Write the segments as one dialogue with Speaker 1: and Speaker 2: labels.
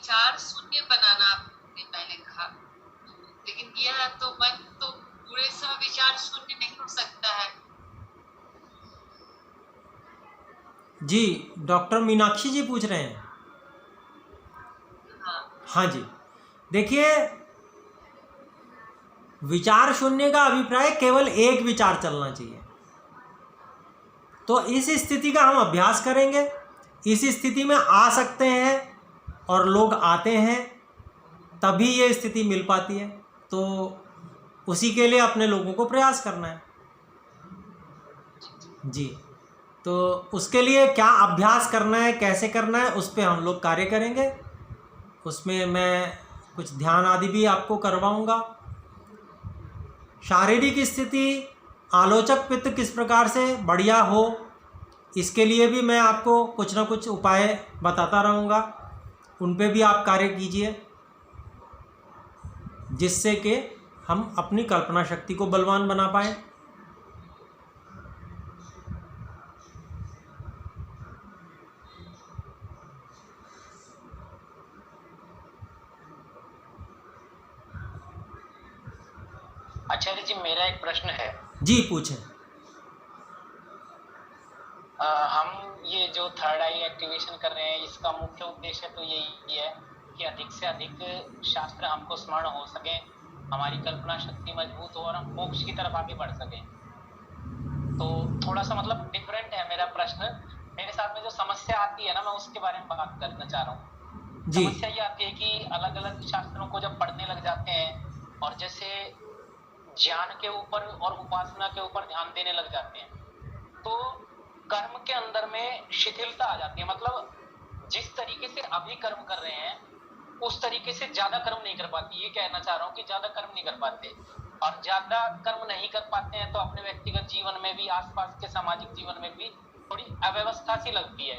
Speaker 1: विचार शून्य बनाना आपने पहले कहा, लेकिन यह तो मन तो पूरे समय विचार शून्य नहीं हो सकता है।
Speaker 2: जी, डॉक्टर मीनाक्षी जी पूछ रहे हैं। हाँ जी, देखिए, विचार शून्य का अभिप्राय केवल एक विचार चलना चाहिए। तो इस स्थिति का हम अभ्यास करेंगे, इस स्थिति में आ सकते हैं और लोग आते हैं, तभी ये स्थिति मिल पाती है। तो उसी के लिए अपने लोगों को प्रयास करना है जी। तो उसके लिए क्या अभ्यास करना है, कैसे करना है, उस पर हम लोग कार्य करेंगे। उसमें मैं कुछ ध्यान आदि भी आपको करवाऊंगा। शारीरिक स्थिति, आलोचक पित्त किस प्रकार से बढ़िया हो, इसके लिए भी मैं आपको कुछ ना कुछ उपाय बताता रहूँगा। उन पे भी आप कार्य कीजिए, जिससे कि हम अपनी कल्पना शक्ति को बलवान बना पाएँ।
Speaker 3: आचार्य जी, मेरा एक प्रश्न है।
Speaker 2: जी, पूछें।
Speaker 3: हम ये जो थर्ड आई एक्टिवेशन कर रहे हैं, इसका मुख्य उद्देश्य तो यही है कि अधिक से अधिक शास्त्र हमको स्मरण हो सके, हमारी कल्पना शक्ति मजबूत हो और हम मोक्ष की तरफ आगे बढ़ सकें। तो थोड़ा सा मतलब डिफरेंट है मेरा प्रश्न। मेरे साथ में जो समस्या आती है ना, मैं उसके बारे में बात करना चाह रहा हूँ। समस्या ये आती है कि अलग अलग शास्त्रों को जब पढ़ने लग जाते हैं और जैसे ज्ञान के ऊपर और उपासना के ऊपर ध्यान देने लग जाते हैं, तो कर्म के अंदर में शिथिलता आ जाती है। मतलब जिस तरीके से अभी कर्म कर रहे हैं, उस तरीके से ज्यादा कर्म नहीं कर पाती। ये कहना चाह रहा हूँ कि ज्यादा कर्म नहीं कर पाते, और ज्यादा कर्म नहीं कर पाते हैं तो अपने व्यक्तिगत जीवन में भी, आसपास के सामाजिक जीवन में भी थोड़ी अव्यवस्था सी लगती है।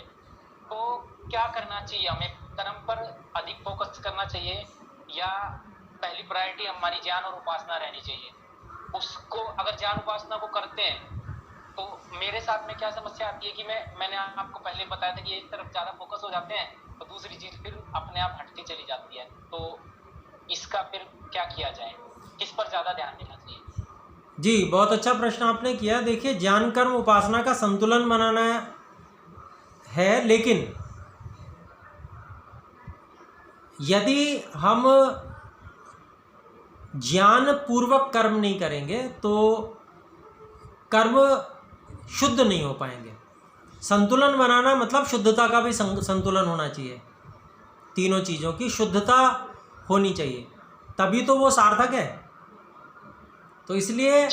Speaker 3: तो क्या करना चाहिए हमें? कर्म पर अधिक फोकस करना चाहिए या पहली प्रायोरिटी हमारी ज्ञान और उपासना रहनी चाहिए? उसको अगर ज्ञान उपासना को करते हैं तो मेरे साथ में क्या समस्या आती है कि मैंने आपको पहले बताया था कि एक तरफ ज्यादा फोकस हो जाते हैं तो दूसरी चीज फिर अपने आप हटती चली जाती है। तो इसका फिर क्या किया जाए, किस पर ज्यादा ध्यान देना चाहिए?
Speaker 2: जी, बहुत अच्छा प्रश्न आपने किया। देखिए, ज्ञान कर्म उपासना का संतुलन बनाना है, लेकिन यदि हम ज्ञान पूर्वक कर्म नहीं करेंगे तो कर्म शुद्ध नहीं हो पाएंगे। संतुलन बनाना मतलब शुद्धता का भी संतुलन होना चाहिए। तीनों चीज़ों की शुद्धता होनी चाहिए, तभी तो वो सार्थक है। तो इसलिए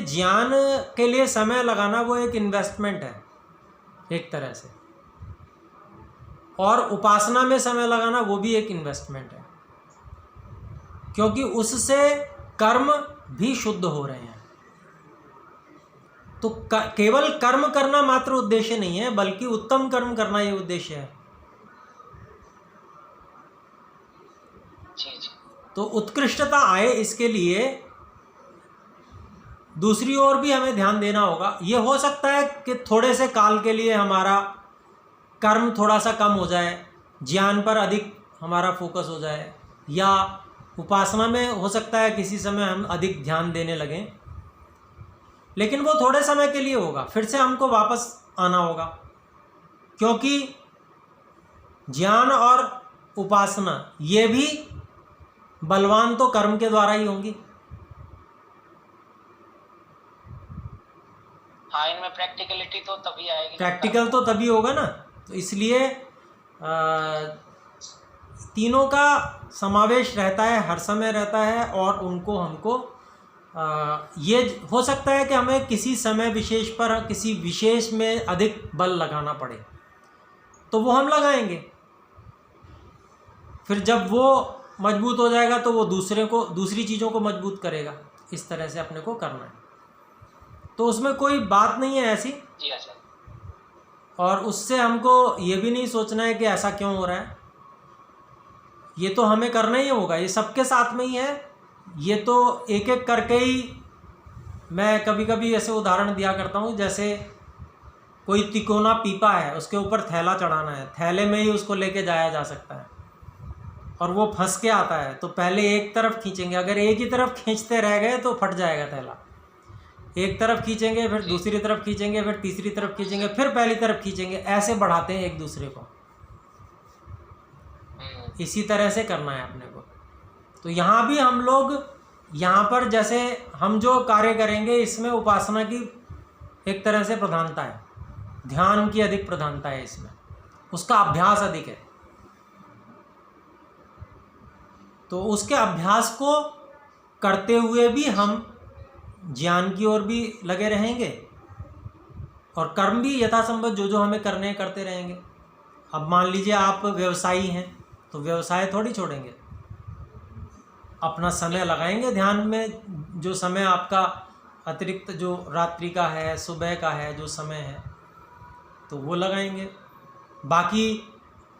Speaker 2: ज्ञान के लिए समय लगाना वो एक इन्वेस्टमेंट है एक तरह से, और उपासना में समय लगाना वो भी एक इन्वेस्टमेंट है, क्योंकि उससे कर्म भी शुद्ध हो रहे हैं। तो केवल कर्म करना मात्र उद्देश्य नहीं है, बल्कि उत्तम कर्म करना ये उद्देश्य है। तो उत्कृष्टता आए, इसके लिए दूसरी ओर भी हमें ध्यान देना होगा। ये हो सकता है कि थोड़े से काल के लिए हमारा कर्म थोड़ा सा कम हो जाए, ज्ञान पर अधिक हमारा फोकस हो जाए, या उपासना में हो सकता है किसी समय हम अधिक ध्यान देने लगें, लेकिन वो थोड़े समय के लिए होगा, फिर से हमको वापस आना होगा, क्योंकि ज्ञान और उपासना ये भी बलवान तो कर्म के द्वारा ही होंगी।
Speaker 3: हाँ, इनमें प्रैक्टिकलिटी तो तभी आएगी,
Speaker 2: प्रैक्टिकल तो तभी होगा ना। तो इसलिए तीनों का समावेश रहता है, हर समय रहता है, और उनको हमको ये हो सकता है कि हमें किसी समय विशेष पर किसी विशेष में अधिक बल लगाना पड़े, तो वो हम लगाएंगे। फिर जब वो मजबूत हो जाएगा तो वो दूसरी चीज़ों को मजबूत करेगा। इस तरह से अपने को करना है, तो उसमें कोई बात नहीं है ऐसी।
Speaker 3: जी अच्छा।
Speaker 2: और उससे हमको ये भी नहीं सोचना है कि ऐसा क्यों हो रहा है, ये तो हमें करना ही होगा, ये सबके साथ में ही है। ये तो एक एक करके ही, मैं कभी कभी ऐसे उदाहरण दिया करता हूँ, जैसे कोई तिकोना पीपा है, उसके ऊपर थैला चढ़ाना है, थैले में ही उसको लेके जाया जा सकता है और वो फंस के आता है, तो पहले एक तरफ खींचेंगे, अगर एक ही तरफ खींचते रह गए तो फट जाएगा थैला। एक तरफ खींचेंगे, फिर दूसरी तरफ खींचेंगे, फिर तीसरी तरफ खींचेंगे, फिर पहली तरफ खींचेंगे, ऐसे बढ़ाते हैं एक दूसरे को। इसी तरह से करना है अपने को। तो यहाँ भी हम लोग यहाँ पर जैसे हम जो कार्य करेंगे इसमें उपासना की एक तरह से प्रधानता है, ध्यान की अधिक प्रधानता है इसमें, उसका अभ्यास अधिक है। तो उसके अभ्यास को करते हुए भी हम ज्ञान की ओर भी लगे रहेंगे और कर्म भी यथासंभव जो जो हमें करने हैं करते रहेंगे। अब मान लीजिए आप व्यवसायी हैं तो व्यवसाय थोड़ी छोड़ेंगे, अपना समय लगाएंगे ध्यान में, जो समय आपका अतिरिक्त जो रात्रि का है, सुबह का है, जो समय है तो वो लगाएंगे। बाकी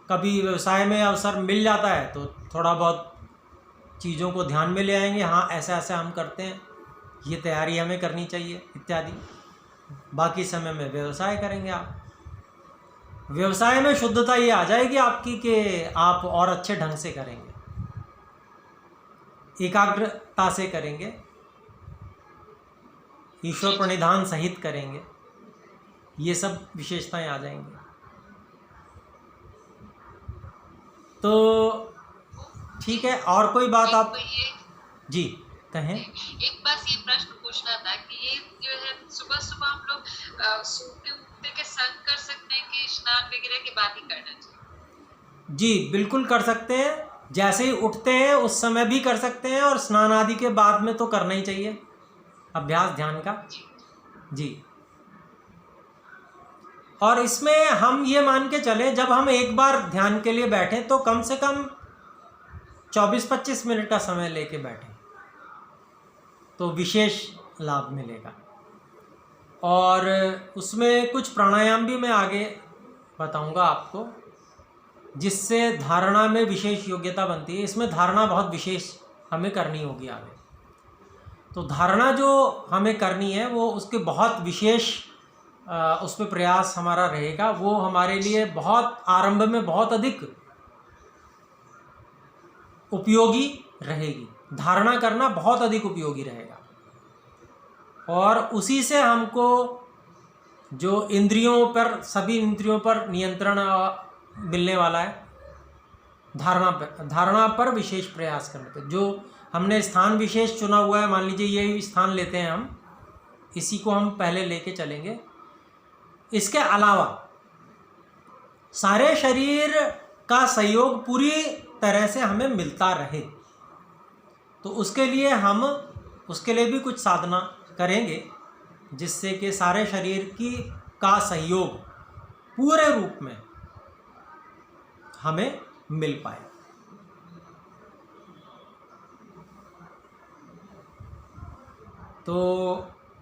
Speaker 2: कभी व्यवसाय में अवसर मिल जाता है तो थोड़ा बहुत चीज़ों को ध्यान में ले आएंगे, हाँ ऐसा ऐसा हम करते हैं, ये तैयारी हमें करनी चाहिए इत्यादि। बाकी समय में व्यवसाय करेंगे आप। व्यवसाय में शुद्धता ये आ जाएगी आपकी कि आप और अच्छे ढंग से करेंगे, एकाग्रता से करेंगे, ईश्वर प्रणिधान सहित करेंगे, ये सब विशेषताएं आ जाएंगी। तो ठीक है, और कोई बात आप जी कहें।
Speaker 1: एक बात ये प्रश्न पूछना था कि ये जो है सुबह सुबह हम लोग सोते उठते के संग कर सकते हैं कि स्नान वगैरह के बाद ही करना चाहिए?
Speaker 2: जी बिल्कुल कर सकते हैं, जैसे ही उठते हैं उस समय भी कर सकते हैं और स्नान आदि के बाद में तो करना ही चाहिए अभ्यास ध्यान का। जी, और इसमें हम ये मान के चलें जब हम एक बार ध्यान के लिए बैठें तो कम से कम 24-25 मिनट का समय लेके बैठें तो विशेष लाभ मिलेगा। और उसमें कुछ प्राणायाम भी मैं आगे बताऊंगा आपको, जिससे धारणा में विशेष योग्यता बनती है। इसमें धारणा बहुत विशेष हमें करनी होगी आगे। तो धारणा जो हमें करनी है वो उसके बहुत विशेष उस पर प्रयास हमारा रहेगा। वो हमारे लिए बहुत आरंभ में बहुत अधिक उपयोगी रहेगी, धारणा करना बहुत अधिक उपयोगी रहेगा। और उसी से हमको जो इंद्रियों पर, सभी इंद्रियों पर नियंत्रण मिलने वाला है, धारणा पर विशेष प्रयास करने पर। जो हमने स्थान विशेष चुना हुआ है, मान लीजिए ये स्थान लेते हैं हम, इसी को हम पहले लेके चलेंगे। इसके अलावा सारे शरीर का सहयोग पूरी तरह से हमें मिलता रहे, तो उसके लिए भी कुछ साधना करेंगे जिससे कि सारे शरीर का सहयोग पूरे रूप में हमें मिल पाए। तो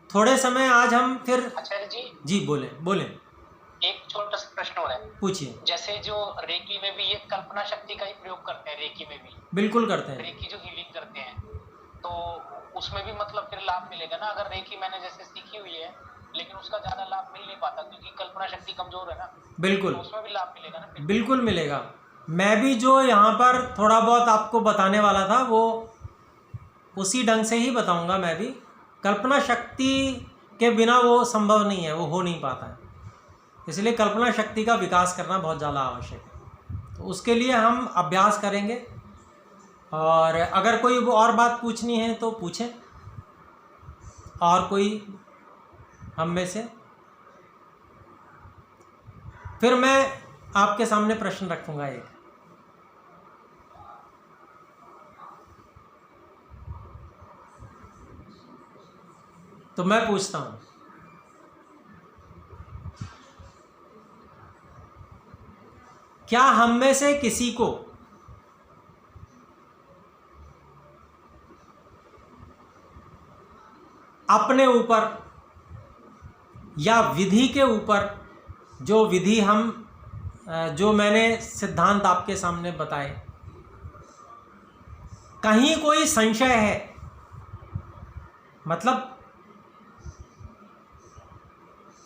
Speaker 2: थोड़े समय आज हम फिर
Speaker 3: आचार्य
Speaker 2: जी बोले
Speaker 3: एक छोटा सा प्रश्न हो रहा है।
Speaker 2: पूछिए।
Speaker 3: जैसे जो रेकी में भी ये कल्पना शक्ति का ही प्रयोग करते हैं, रेकी में भी
Speaker 2: बिल्कुल करते हैं।
Speaker 3: रेकी जो हीलिंग करते हैं तो उसमें भी मतलब फिर लाभ मिलेगा ना? अगर रेकी मैंने जैसे सीखी हुई है लेकिन उसका ज्यादा लाभ मिल नहीं पाता क्योंकि कल्पना शक्ति कमजोर है ना,
Speaker 2: बिल्कुल
Speaker 3: तो उसमें भी लाभ मिलेगा ना?
Speaker 2: बिल्कुल मिलेगा। मैं भी जो यहाँ पर थोड़ा बहुत आपको बताने वाला था वो उसी ढंग से ही बताऊँगा। मैं भी कल्पना शक्ति के बिना वो संभव नहीं है, वो हो नहीं पाता है, इसलिए कल्पना शक्ति का विकास करना बहुत ज़्यादा आवश्यक है। तो उसके लिए हम अभ्यास करेंगे। और अगर कोई वो और बात पूछनी है तो पूछें, और कोई हम में से, फिर मैं आपके सामने प्रश्न रखूंगा एक। तो मैं पूछता हूं, क्या हम में से किसी को अपने ऊपर या विधि के ऊपर, जो मैंने सिद्धांत आपके सामने बताए, कहीं कोई संशय है, मतलब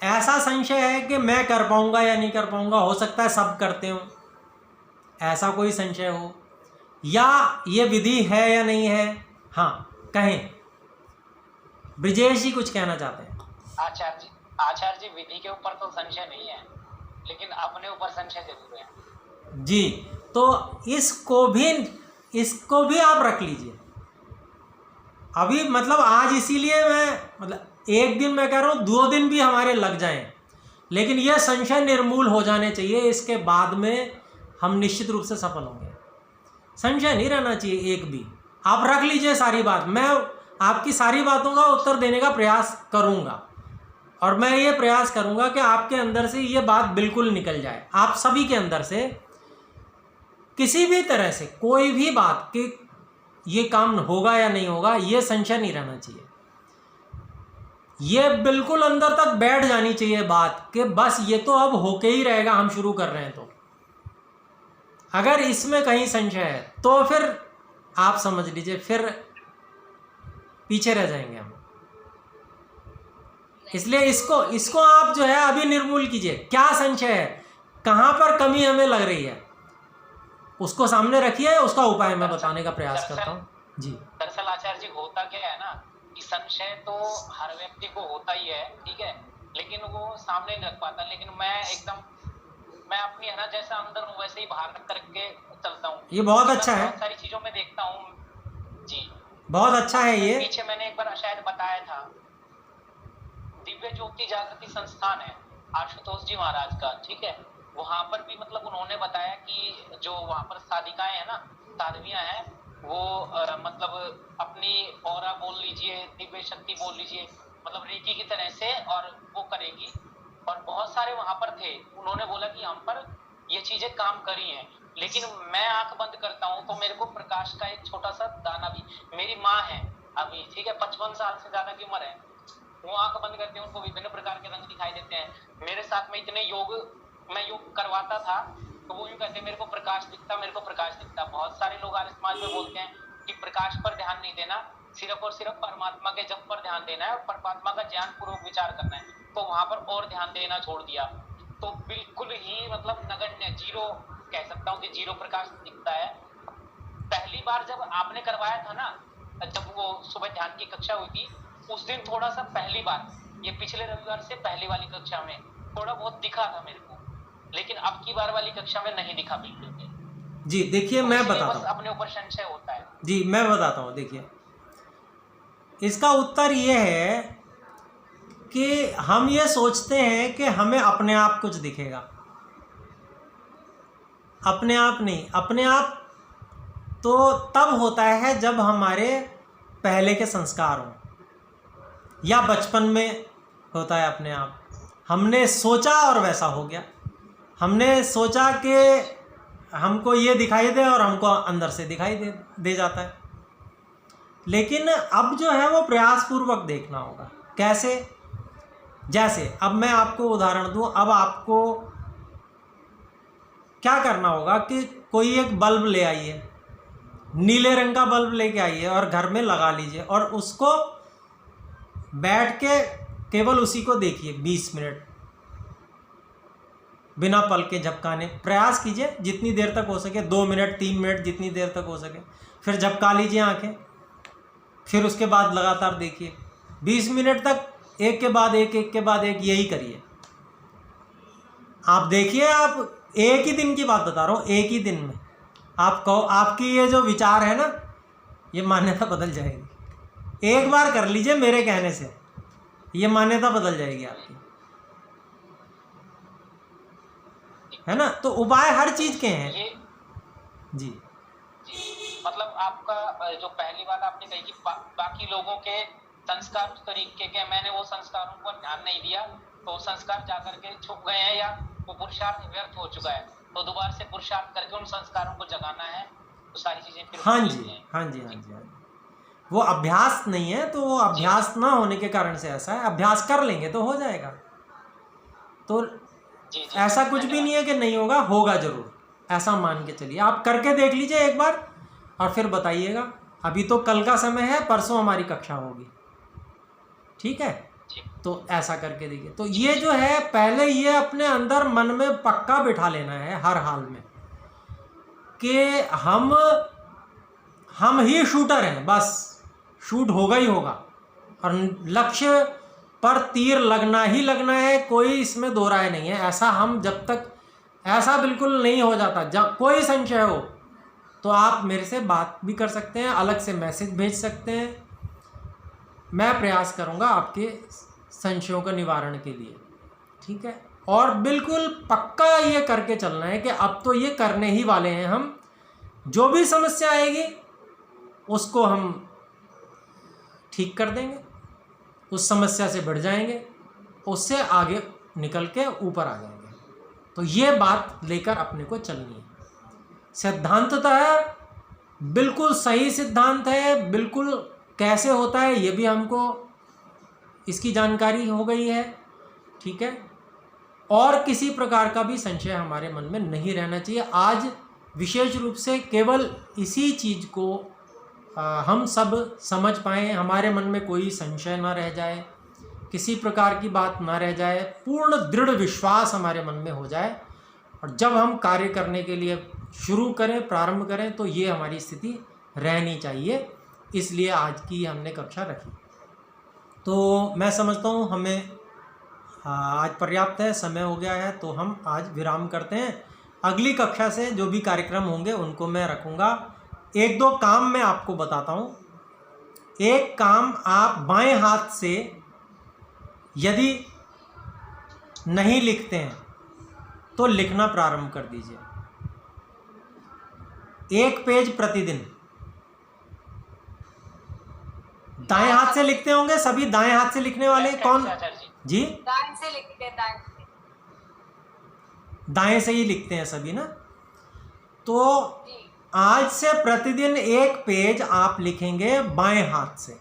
Speaker 2: ऐसा संशय है कि मैं कर पाऊंगा या नहीं कर पाऊंगा, हो सकता है सब करते हो, ऐसा कोई संशय हो, या ये विधि है या नहीं है। हाँ कहें, ब्रिजेश जी कुछ कहना चाहते हैं।
Speaker 3: आचार्य जी विधि के ऊपर तो संशय नहीं है, लेकिन अपने ऊपर संशय जरूर है
Speaker 2: जी। तो इसको भी आप रख लीजिए अभी, मतलब आज इसीलिए मैं, मतलब एक दिन मैं कह रहा हूँ, 2 दिन भी हमारे लग जाएं, लेकिन यह संशय निर्मूल हो जाने चाहिए। इसके बाद में हम निश्चित रूप से सफल होंगे। संशय नहीं रहना चाहिए एक भी। आप रख लीजिए सारी बात, मैं आपकी सारी बातों का उत्तर देने का प्रयास करूँगा, और मैं ये प्रयास करूँगा कि आपके अंदर से ये बात बिल्कुल निकल जाए। आप सभी के अंदर से किसी भी तरह से कोई भी बात कि ये काम होगा या नहीं होगा, ये संशय नहीं रहना चाहिए। ये बिल्कुल अंदर तक बैठ जानी चाहिए बात कि बस ये तो अब होके ही रहेगा, हम शुरू कर रहे हैं। तो अगर इसमें कहीं संशय है तो फिर आप समझ लीजिए फिर पीछे रह जाएंगे हम। इसलिए इसको आप जो है अभी निर्मूल कीजिए। क्या संशय है, कहाँ पर कमी हमें लग रही है, उसको सामने रखिए, उसका उपाय मैं बताने का प्रयास करता हूँ जी।
Speaker 3: दरअसल आचार्य जी होता क्या है ना कि संशय तो हर व्यक्ति को होता ही है, ठीक है, लेकिन वो सामने नहीं रख पाता। लेकिन मैं अपनी है ना जैसा अंदर हूँ वैसे ही बाहर रख करके चलता हूँ।
Speaker 2: ये बहुत अच्छा है,
Speaker 3: बहुत सारी चीजों में देखता हूँ जी,
Speaker 2: बहुत अच्छा है ये।
Speaker 3: पीछे मैंने एक बार शायद बताया था, दिव्य ज्योति जागृति संस्थान है आशुतोष जी महाराज का, ठीक है, वहां पर भी मतलब उन्होंने बताया कि जो वहां पर साधिकाएं है ना, साध्वियां हैं, वो मतलब अपनी ऑरा बोल लीजिए, दिव्य शक्ति बोल लीजिए, मतलब रेकी की तरह से, और वो करेगी। और बहुत सारे वहां पर थे, उन्होंने बोला कि हम पर ये चीजें काम करी हैं, लेकिन मैं आंख बंद करता हूँ तो मेरे को प्रकाश का एक छोटा सा दाना भी, मेरी माँ है अभी, ठीक है, 55 साल से ज्यादा की उम्र है, वो आंख बंद करते हैं, उनको विभिन्न प्रकार के रंग दिखाई देते हैं। मेरे साथ में इतने मैं योग करवाता था तो वो यूं कहते हैं मेरे को प्रकाश दिखता, मेरे को प्रकाश दिखता। बहुत सारे लोग आर्य समाज में बोलते हैं कि प्रकाश पर ध्यान नहीं देना, सिर्फ और सिर्फ परमात्मा के जप पर ध्यान देना है और परमात्मा का ज्ञान पूर्वक विचार करना है, तो वहां पर और ध्यान देना छोड़ दिया। तो बिल्कुल ही मतलब नगण्य, जीरो कह सकता हूँ कि जीरो प्रकाश दिखता है। पहली बार जब आपने करवाया था ना, जब वो सुबह ध्यान की कक्षा हुई थी, उस दिन थोड़ा सा पहली बार, ये पिछले रविवार से पहली वाली कक्षा में थोड़ा बहुत दिखा था मेरे को, लेकिन अब की बार वाली कक्षा में नहीं दिखा बिल्कुल भी
Speaker 2: जी। देखिए मैं बताता हूँ,
Speaker 3: अपने ऊपर संशय होता है
Speaker 2: जी, मैं बताता हूँ। देखिए इसका उत्तर ये है कि हम ये सोचते हैं कि हमें अपने आप कुछ दिखेगा। अपने आप नहीं, अपने आप तो तब होता है जब हमारे पहले के संस्कार हों, या बचपन में होता है अपने आप। हमने सोचा और वैसा हो गया, हमने सोचा कि हमको ये दिखाई दे और हमको अंदर से दिखाई दे जाता है। लेकिन अब जो है वो प्रयासपूर्वक देखना होगा। कैसे? जैसे अब मैं आपको उदाहरण दूं, अब आपको क्या करना होगा कि कोई एक बल्ब ले आइए, नीले रंग का बल्ब लेके आइए और घर में लगा लीजिए, और उसको बैठ के केवल उसी को देखिए 20 मिनट, बिना पल के झपकाने। प्रयास कीजिए जितनी देर तक हो सके, 2 मिनट 3 मिनट जितनी देर तक हो सके, फिर झपका लीजिए आंखें, फिर उसके बाद लगातार देखिए 20 मिनट तक, एक के बाद एक, एक के बाद एक, यही करिए। आप देखिए, आप एक ही दिन की बात बता रहा हूँ, एक ही दिन में आपको आपकी ये जो विचार है ना, ये मान्यता बदल जाएगी। एक बार कर लीजिए मेरे कहने से, ये मान्यता बदल जाएगी आपकी, है ना। तो उपाय हर चीज के हैं जी।
Speaker 3: मतलब आपका जो पहली बात आपने कही कि बाकी लोगों के संस्कार उस तरीके के, मैंने वो संस्कारों पर ध्यान नहीं दिया तो संस्कार जाकर के छुप गए हैं, या वो पुरुषार्थ व्यर्थ हो चुका है, तो दोबारा से पुरुषार्थ करके उन संस्कारों को जगाना है, तो सारी चीजें फिर
Speaker 2: हाँ जी, हाँ जी, हाँ जी, हाँ जी। वो अभ्यास नहीं है, तो वो अभ्यास ना होने के कारण से ऐसा है। अभ्यास कर लेंगे तो हो जाएगा। तो ऐसा कुछ भी नहीं है कि नहीं होगा, होगा जरूर, ऐसा मान के चलिए। आप करके देख लीजिए एक बार और फिर बताइएगा। अभी तो कल का समय है, परसों हमारी कक्षा होगी, ठीक है।
Speaker 3: ठीक।
Speaker 2: तो ऐसा करके देखिए। तो ये जो है पहले ये अपने अंदर मन में पक्का बिठा लेना है हर हाल में कि हम ही शूटर हैं, बस शूट होगा ही होगा और लक्ष्य पर तीर लगना ही लगना है, कोई इसमें दो राय नहीं है। ऐसा हम जब तक ऐसा बिल्कुल नहीं हो जाता, जब कोई संशय हो तो आप मेरे से बात भी कर सकते हैं, अलग से मैसेज भेज सकते हैं, मैं प्रयास करूंगा आपके संशयों का निवारण के लिए, ठीक है। और बिल्कुल पक्का ये करके चलना है कि अब तो ये करने ही वाले हैं हम, जो भी समस्या आएगी उसको हम ठीक कर देंगे, उस समस्या से बढ़ जाएंगे, उससे आगे निकल के ऊपर आ जाएंगे। तो ये बात लेकर अपने को चलनी है। सिद्धांततः बिल्कुल सही सिद्धांत है, बिल्कुल कैसे होता है ये भी हमको इसकी जानकारी हो गई है, ठीक है। और किसी प्रकार का भी संशय हमारे मन में नहीं रहना चाहिए। आज विशेष रूप से केवल इसी चीज़ को हम सब समझ पाएँ, हमारे मन में कोई संशय ना रह जाए, किसी प्रकार की बात ना रह जाए, पूर्ण दृढ़ विश्वास हमारे मन में हो जाए, और जब हम कार्य करने के लिए शुरू करें, प्रारंभ करें, तो ये हमारी स्थिति रहनी चाहिए। इसलिए आज की हमने कक्षा रखी। तो मैं समझता हूँ हमें आज पर्याप्त है, समय हो गया है, तो हम आज विराम करते हैं। अगली कक्षा से जो भी कार्यक्रम होंगे उनको मैं रखूँगा। एक दो काम मैं आपको बताता हूँ। एक काम, आप बाएं हाथ से यदि नहीं लिखते हैं तो लिखना प्रारंभ कर दीजिए। 1 पेज प्रतिदिन। दाएं हाथ से लिखते होंगे सभी, दाएं हाथ से लिखने वाले कौन जी?
Speaker 1: दाएं से लिखते हैं,
Speaker 2: दाएं से ही लिखते हैं सभी ना। तो आज से प्रतिदिन 1 पेज आप लिखेंगे बाएं हाथ से।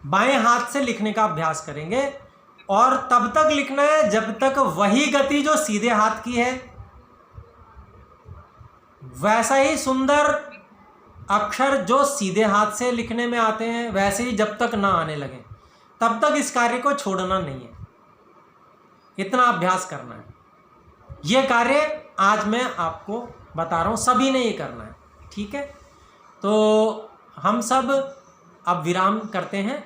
Speaker 2: बाएं हाथ से लिखने का अभ्यास करेंगे, और तब तक लिखना है जब तक वही गति जो सीधे हाथ की है, वैसा ही सुंदर अक्षर जो सीधे हाथ से लिखने में आते हैं वैसे ही जब तक ना आने लगे तब तक इस कार्य को छोड़ना नहीं है। इतना अभ्यास करना है। ये कार्य आज मैं आपको बता रहा हूँ, सभी ने ये करना है, ठीक है। तो हम सब अब विराम करते हैं।